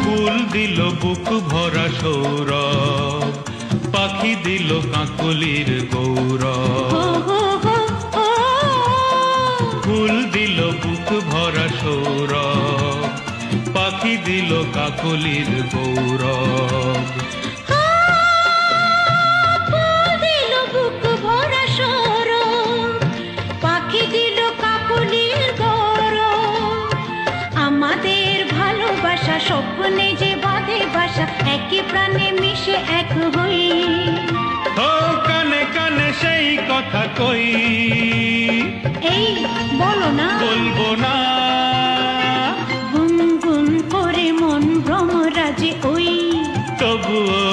ফুল দিল বুক ভরা সৌরভ, পাখি দিল কাকলির গৌরব। ফুল দিল বুক ভরা সৌরভ, পাখি দিল কাকলির গৌরব। স্বপ্নে যে বাঁধে বাসা, একই প্রাণে মিশে এক হই। ও কানে কানে সেই কথা কই, এই বলো না, বলবো না। গুনগুন করে মন ভ্রমরাজে ওই, তবুও